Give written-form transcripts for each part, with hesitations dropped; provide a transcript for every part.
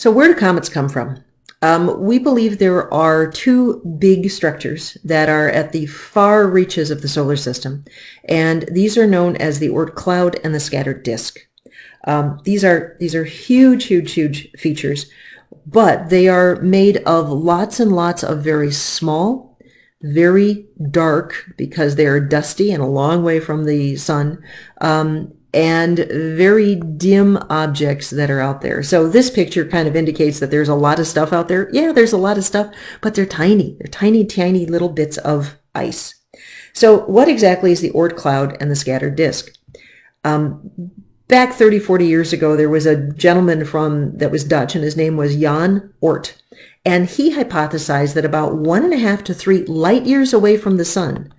So where do comets come from? We believe there are two big structures that are at the far reaches of the solar system, and these are known as the Oort Cloud and the scattered disk. These are huge, huge, huge features, but they are made of lots and lots of very small, very dark, because they are dusty and a long way from the sun, and very dim objects that are out there. So this picture kind of indicates that there's a lot of stuff out there. Yeah, there's a lot of stuff, but they're tiny. They're tiny, tiny little bits of ice. So what exactly is the Oort Cloud and the scattered disk? Back 30, 40 years ago, there was a gentleman that was Dutch, and his name was Jan Oort. And he hypothesized that about 1.5 to 3 light years away from the sun.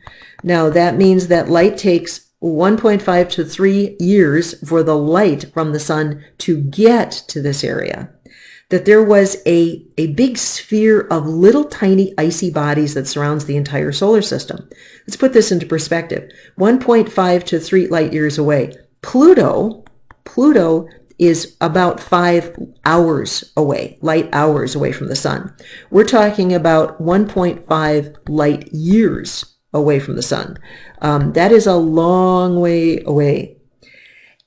Now, that means that light takes 1.5 to 3 years for the light from the sun to get to this area. That there was a big sphere of little tiny icy bodies that surrounds the entire solar system. Let's put this into perspective. 1.5 to 3 light years away. Pluto is about 5 hours away, light hours away from the sun. We're talking about 1.5 light years away from the sun. That is a long way away.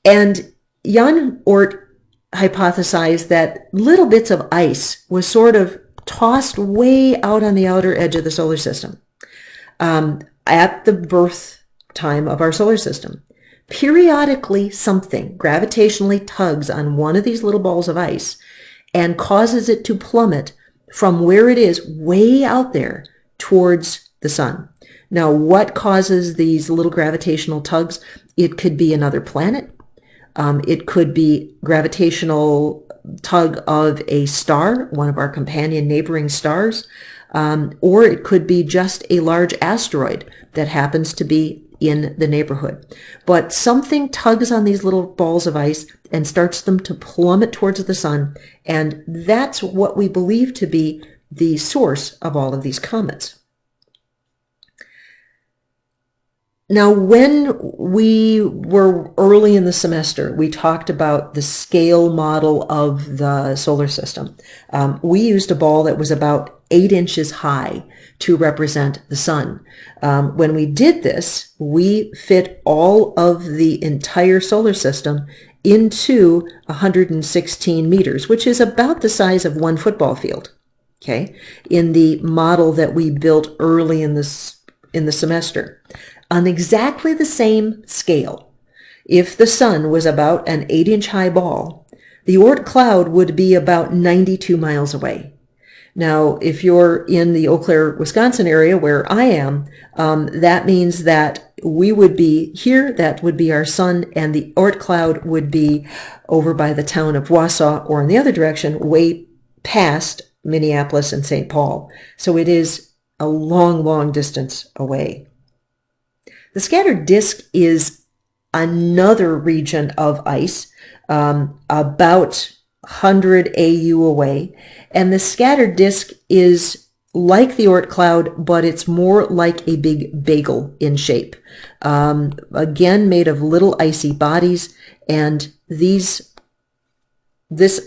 And Jan Oort hypothesized that little bits of ice was sort of tossed way out on the outer edge of the solar system at the birth time of our solar system. Periodically, something gravitationally tugs on one of these little balls of ice and causes it to plummet from where it is way out there towards the sun. Now, what causes these little gravitational tugs? It could be another planet. It could be gravitational tug of a star, one of our companion neighboring stars, or it could be just a large asteroid that happens to be in the neighborhood. But something tugs on these little balls of ice and starts them to plummet towards the sun, and that's what we believe to be the source of all of these comets. Now, when we were early in the semester, we talked about the scale model of the solar system. We used a ball that was about 8 inches high to represent the sun. When we did this, we fit all of the entire solar system into 116 meters, which is about the size of one football field, okay, in the model that we built early in the semester. On exactly the same scale, if the sun was about an 8-inch high ball, the Oort Cloud would be about 92 miles away. Now, if you're in the Eau Claire, Wisconsin area where I am, that means that we would be here, that would be our sun, and the Oort Cloud would be over by the town of Wausau, or in the other direction, way past Minneapolis and St. Paul. So it is a long, long distance away. The scattered disk is another region of ice, about 100 AU away, and the scattered disk is like the Oort Cloud, but it's more like a big bagel in shape. Again, made of little icy bodies, and this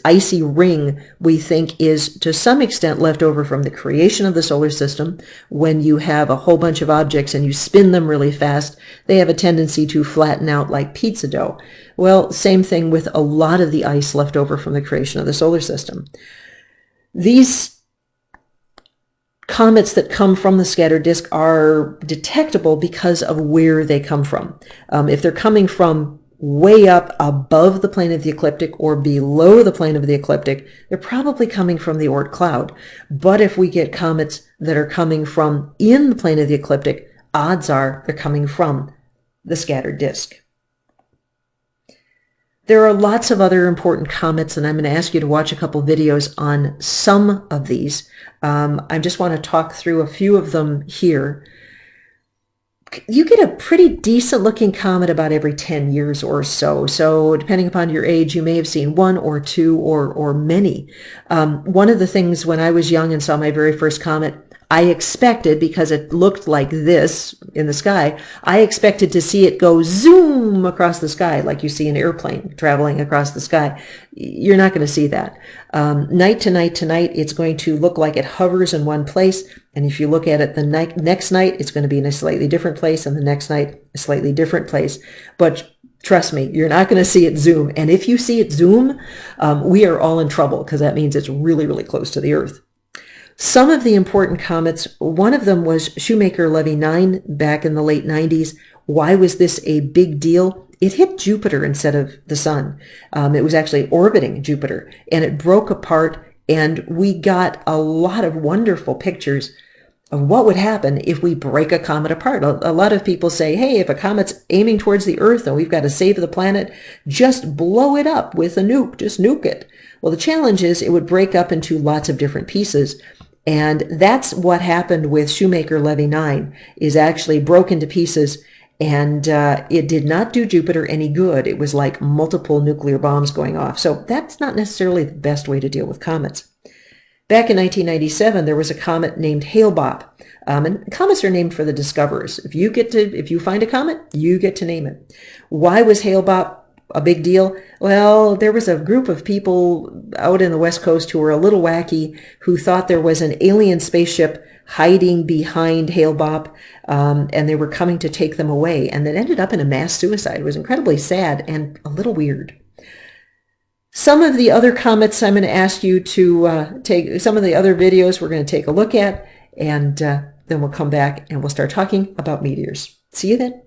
icy ring, we think, is to some extent left over from the creation of the solar system. When you have a whole bunch of objects and you spin them really fast, they have a tendency to flatten out like pizza dough. Well, same thing with a lot of the ice left over from the creation of the solar system. These comets that come from the scattered disk are detectable because of where they come from. If they're coming from way up above the plane of the ecliptic or below the plane of the ecliptic, they're probably coming from the Oort Cloud. But if we get comets that are coming from in the plane of the ecliptic, odds are they're coming from the scattered disk. There are lots of other important comets, and I'm going to ask you to watch a couple videos on some of these. I just want to talk through a few of them here. You get a pretty decent looking comet about every 10 years or so. So depending upon your age, you may have seen one or two or many. One of the things when I was young and saw my very first comet, I expected, because it looked like this in the sky, I expected to see it go zoom across the sky like you see an airplane traveling across the sky. You're not going to see that. Night to night to night, it's going to look like it hovers in one place. And if you look at it the next night, it's going to be in a slightly different place, and the next night, a slightly different place. But trust me, you're not going to see it zoom. And if you see it zoom, we are all in trouble, because that means it's really, really close to the Earth. Some of the important comets, one of them was Shoemaker-Levy 9 back in the late 90s. Why was this a big deal? It hit Jupiter instead of the sun. It was actually orbiting Jupiter, and it broke apart, and we got a lot of wonderful pictures of what would happen if we break a comet apart. A lot of people say, hey, if a comet's aiming towards the Earth and we've got to save the planet, just blow it up with a nuke, just nuke it. Well, the challenge is it would break up into lots of different pieces. And that's what happened with Shoemaker-Levy 9, is actually broke into pieces, and it did not do Jupiter any good. It was like multiple nuclear bombs going off. So that's not necessarily the best way to deal with comets. Back in 1997, there was a comet named Hale-Bopp. And comets are named for the discoverers. If you find a comet, you get to name it. Why was Hale-Bopp a big deal? Well, there was a group of people out in the West Coast who were a little wacky, who thought there was an alien spaceship hiding behind Hale-Bopp, and they were coming to take them away. And it ended up in a mass suicide. It was incredibly sad and a little weird. Some of the other comets I'm going to ask you to take, some of the other videos we're going to take a look at, and then we'll come back and we'll start talking about meteors. See you then.